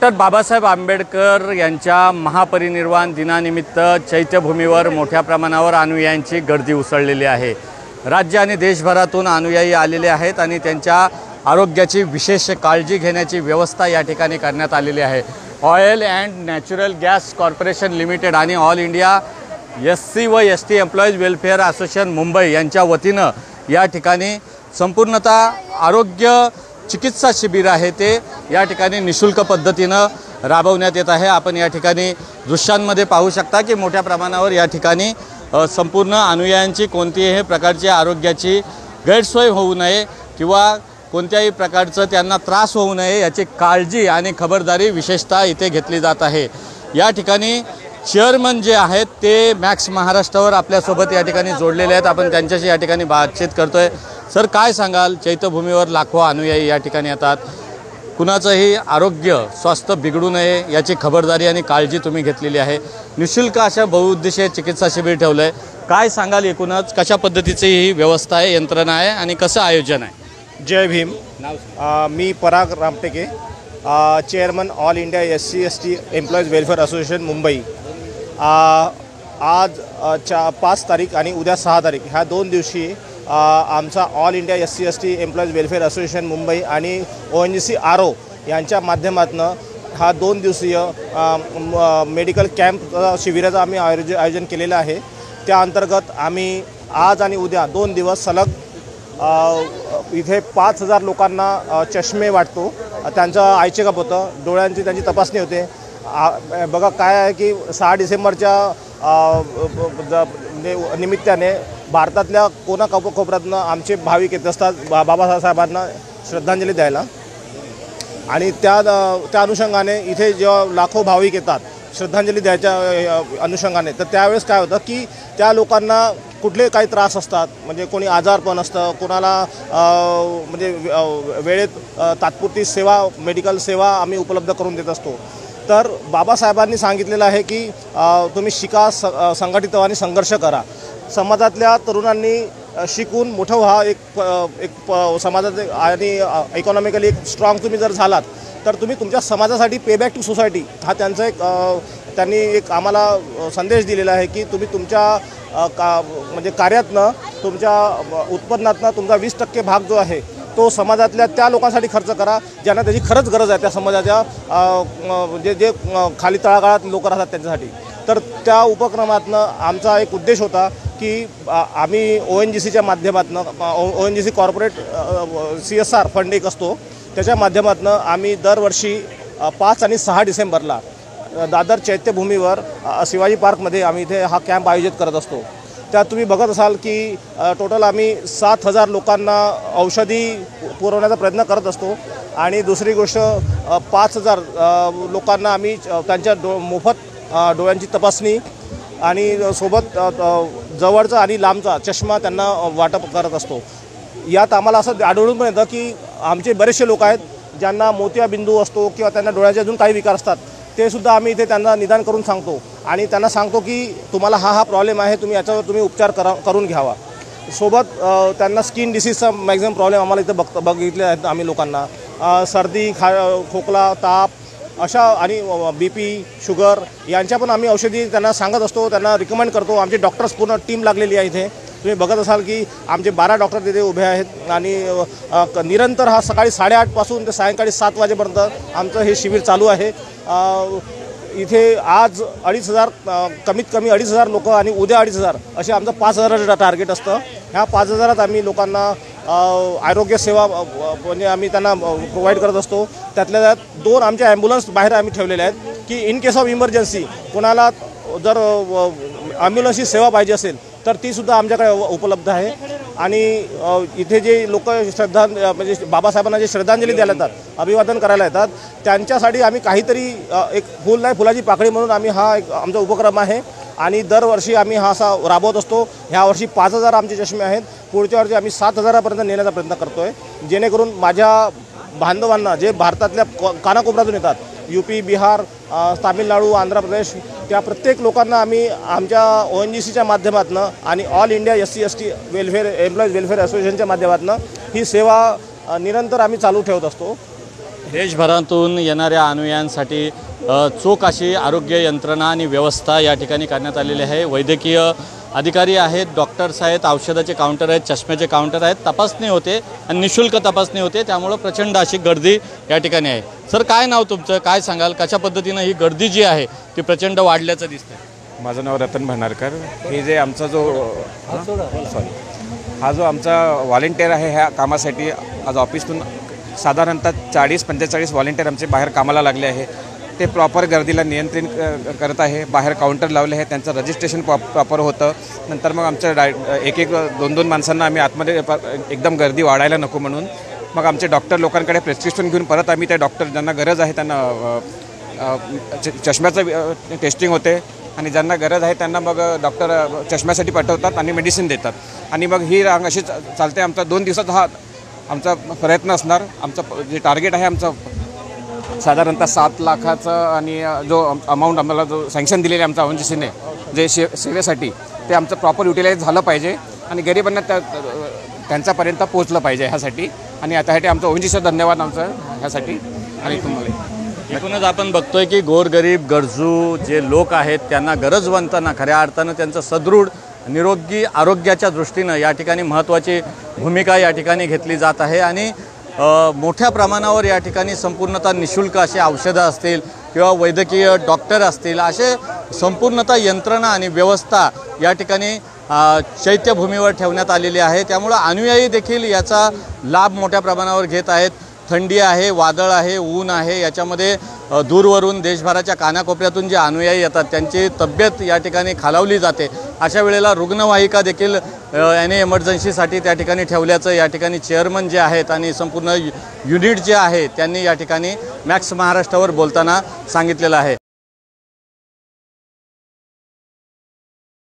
Doctor Babasaheb Ambedkar यांच्या महापरिनिर्वाण दिनानिमित्त चैत्यभूमीवर मोठ्या प्रमाणावर अनुयायांची गर्दी उसळलेली आहे। राज्य आणि देशभरातून अनुयायी आलेले आहेत आणि त्यांच्या आरोग्याची विशेष काळजी घेण्याची व्यवस्था या ठिकाणी करण्यात आलेली आहे। Oil and natural gas corporation limited आणि ऑल इंडिया SC व ST employees welfare association Mumbai यांच्या वतीनं या ठिकाणी संपूर्णतः आरोग्य चिकित्सा शिबिर आहे ते या ठिकाणी निशुल्क पद्धतीनं राबवण्यात येत आहे। आपण या ठिकाणी दृश्यांमध्ये पाहू शकता की मोठ्या प्रमाणावर या ठिकाणी संपूर्ण अनुयायांची कोणत्याही प्रकारची आरोग्याची गैरसोय होऊ नये किंवा कोणत्याही प्रकारचं त्यांना त्रास होऊ नये याची काळजी आणि खबरदारी विशेषतः इथे घेतली जात आहे। या ठिकाणी चेअरमन जे आहेत ते मॅक्स महाराष्ट्रावर आपल्यासोबत या ठिकाणी जोडलेले आहेत। आपण त्यांच्याशी या ठिकाणी बातचीत करतोय। सर, काय सांगाल? चैत्यभूमीवर लाखो अनुयायी या ठिकाणी येतात, कुणाचंही आरोग्य स्वास्थ्य बिघडू नये याची खबरदारी आणि काळजी तुम्ही घेतलेली आहे। निशुल्क अशा बहुउद्देशीय चिकित्सा शिबिर ठेवलं आहे, काय सांगाल? एकूणच कशा पद्धतीची ही व्यवस्था आहे, यंत्रणा आहे आणि कसं आयोजन आहे? जय भीम। मी Parag Ramteke, chairman all India SC ST employees welfare association Mumbai. आज 5 तारीख आणि उद्या 6 तारीख ह्या 2 दिवशी आमचा all India SC ST employees welfare association Mumbai आणि ONGC RO यांच्या माध्यमातून हा 2 दिवसीय मेडिकल कॅम्प शिबिराचं आम्ही आयोजन केलेलं आहे। त्या अंतर्गत आम्ही आज आणि उद्या 2 दिवस सलग इथे 5000 लोकांना चष्मे वाटतो, त्यांचं आय चेकअप होतं, डोळ्यांची त्यांची तपासणी होते। बघा काय आहे की 6 डिसेंबरच्या निमित्ताने भारतातल्या कोनाकोपऱ्यातनं आमचे भाविक येत असतात बाबासाहेबांना श्रद्धांजली द्यायला आणि त्या अनुषंगाने इथे जेव्हा लाखो भाविक येतात श्रद्धांजली द्यायच्या अनुषंगाने, तर त्यावेळेस काय होतं की त्या लोकांना कुठले काही त्रास असतात, म्हणजे कोणी आजारपण असतं, कोणाला म्हणजे वेळेत तात्पुरती सेवा मेडिकल सेवा आम्ही उपलब्ध करून देत असतो। तर बाबासाहेबांनी सांगितलेलं आहे की तुम्ही शिका, संघटित आणि संघर्ष करा। समाजातल्या तरुणांनी शिकून मोठं व्हा, एक समाजात आणि इकॉनॉमिकली एक स्ट्रॉंग तुम्ही जर झालात तर तुम्ही तुमच्या समाजासाठी पे बॅक टू सोसायटी हा त्यांचा त्यांनी एक आम्हाला संदेश दिलेला आहे की तुम्ही तुमच्या म्हणजे कार्यातनं तुमच्या उत्पन्नातनं तुमचा 20% भाग जो आहे तो समाजातल्या त्या लोकांसाठी खर्च करा ज्यांना त्याची खरंच गरज आहे, त्या समाजाच्या जे खाली तळागाळात लोक राहतात त्यांच्यासाठी। तर त्या उपक्रमातनं आमचा एक उद्देश होता की आम्ही ONGCच्या माध्यमातून ONGC कॉर्पोरेट CSR फंड एक असतो, त्याच्या माध्यमातून आम्ही दरवर्षी 5 आणि 6 डिसेंबरला दादर चैत्यभूमीवर शिवाजी पार्कमध्ये आम्ही इथे हा कॅम्प आयोजित करत असतो। त्यात तुम्ही बघत असाल की टोटल आम्ही 7000 लोकांना औषधी पुरवण्याचा प्रयत्न करत असतो आणि दुसरी गोष्ट 5000 लोकांना आम्ही त्यांच्या मोफत डोळ्यांची तपासणी आणि सोबत जवळचा आणि लांबचा चष्मा त्यांना वाटप करत असतो। यात आम्हाला असं आढळून पण येतं की आमचे बरेचसे लोक आहेत ज्यांना मोतियाबिंदू असतो किंवा त्यांना डोळ्याचे अजून काही विकार असतात, ते सुद्धा आम्ही इथे त्यांना निदान करून सांगतो आणि त्यांना सांगतो की तुम्हाला हा प्रॉब्लेम आहे, तुम्ही याच्यावर तुम्ही उपचार करून घ्यावा। सोबत त्यांना स्किन डिसीजचा मॅक्झिमम प्रॉब्लेम आम्हाला इथे बघितले आहेत आम्ही लोकांना, सर्दी खोकला ताप अशा आणि BP शुगर यांच्या पण आम्ही औषधी त्यांना सांगत असतो, त्यांना रिकमेंड करतो। आमचे डॉक्टर्स पूर्ण टीम लागलेली आहे इथे, तुम्ही बघत असाल की आमचे 12 डॉक्टर तिथे उभे आहेत आणि निरंतर हा सकाळी 8:30 पासून ते सायंकाळी 7 वाजेपर्यंत आमचं हे शिबिर चालू आहे। इथे आज 2500 कमीत कमी 2500 लोक आणि उद्या 2500 असे आमचं 5000 टार्गेट असतं। ह्या 5000 आम्ही लोकांना आरोग्य सेवा म्हणजे आम्ही त्यांना प्रोव्हाइड करत असतो। त्यातल्या त्यात 2 आमच्या ॲम्ब्युलन्स बाहेर आम्ही ठेवलेल्या आहेत की इन केस ऑफ इमर्जन्सी कोणाला जर ॲम्ब्युलन्सची सेवा पाहिजे असेल तर ती सुद्धा आमच्याकडे उपलब्ध आहे। आणि इथे जे लोक म्हणजे बाबासाहेबांना जे श्रद्धांजली द्यायला येतात, अभिवादन करायला येतात, त्यांच्यासाठी आम्ही काहीतरी एक फूल नाही फुलाची पाकळी म्हणून आम्ही हा एक आमचा उपक्रम आहे आणि दरवर्षी आम्ही हा असा राबवत असतो। ह्या वर्षी 5000 आमचे चष्मे आहेत, पुढच्या वर्षी आम्ही 7000पर्यंत नेण्याचा प्रयत्न करतो आहे, जेणेकरून माझ्या बांधवांना जे भारतातल्या कानाकोपऱ्यातून येतात, UP बिहार तामिळनाडू आंध्र प्रदेश, त्या प्रत्येक लोकांना आम्ही आमच्या ONGCच्या माध्यमातून आणि all India SC ST welfare employees welfare असोसिएशनच्या माध्यमातून ही सेवा निरंतर आम्ही चालू ठेवत असतो। देशभरातून येणाऱ्या अनुयायांसाठी चोख अशी आरोग्य यंत्रणा आणि व्यवस्था या ठिकाणी करण्यात आलेली आहे। वैद्यकीय अधिकारी आहेत, डॉक्टर्स आहेत, औषधाचे काउंटर आहेत, चष्म्याचे काउंटर आहेत, तपासणी होते आणि निशुल्क तपासणी होते, त्यामुळं प्रचंड अशी गर्दी या ठिकाणी आहे। सर, काय नाव तुमचं, काय सांगाल, कशा पद्धतीनं ही गर्दी जी आहे ती प्रचंड वाढल्याचं दिसतं? माझं नाव रतन भंडारकर। हे जे आमचा जो हा जो आमचा व्हॉलेंटियर आहे ह्या कामासाठी आज ऑफिसतून साधारणतः 40-45 व्हॉलेंटियर आमचे बाहेर कामाला लागले आहे। ते प्रॉपर गर्दीला नियंत्रण करत आहे। बाहेर काउंटर लावले आहे, त्यांचं रजिस्ट्रेशन प्रॉपर होतं। नंतर मग आमच्या एक 2-2 माणसांना आम्ही आतमध्ये एकदम गर्दी वाढायला नको म्हणून मग आमचे डॉक्टर लोकांकडे प्रेस्क्रिप्शन घेऊन परत आम्ही त्या डॉक्टर ज्यांना गरज आहे त्यांना चष्म्याचं टेस्टिंग होते आणि ज्यांना गरज आहे त्यांना मग डॉक्टर चष्म्यासाठी पाठवतात आणि मेडिसिन देतात आणि मग ही रांग अशी चालते। आमचा 2 दिवसात हा आमचा प्रयत्न असणार। आमचं जे टार्गेट आहे आमचं साधारणतः 7 लाखाचं आणि जो अमाऊंट आम्हाला जो सँक्शन दिलेलं आहे आमच्या ONGCने जे सेवेसाठी ते आमचं प्रॉपर युटिलाइज झालं पाहिजे आणि गरिबांना त्यांच्यापर्यंत पोहोचलं पाहिजे ह्यासाठी आणि त्यासाठी आमचं ONGCचं धन्यवाद आमचं ह्यासाठी। आणि तुम्हाला एकूणच आपण बघतोय की गोरगरीब गरजू जे लोक आहेत त्यांना गरजवंतांना खऱ्या अर्थानं त्यांचं सदृढ निरोगी आरोग्याच्या दृष्टीनं या ठिकाणी महत्त्वाची भूमिका या ठिकाणी घेतली जात आहे आणि मोठ्या प्रमाणावर या ठिकाणी संपूर्णतः निशुल्क असे औषधं असतील किंवा वैद्यकीय डॉक्टर असतील असे संपूर्णतः यंत्रणा आणि व्यवस्था या ठिकाणी चैत्यभूमीवर ठेवण्यात आलेली आहे। त्यामुळं अनुयायी देखील याचा लाभ मोठ्या प्रमाणावर घेत आहेत। थंडी आहे, वादळ आहे, ऊन आहे, याच्यामध्ये दूरवरून देशभराच्या कानाकोपऱ्यातून जे अनुयायी येतात त्यांची तब्येत या ठिकाणी खालावली जाते। अशा वेळेला रुग्णवाहिका देखील एमर्जन्सीसाठी त्या ठिकाणी ठेवल्याचं या ठिकाणी चेअरमन जे आहेत आणि संपूर्ण युनिट जे आहे त्यांनी या ठिकाणी मॅक्स महाराष्ट्रावर बोलताना सांगितलेलं आहे।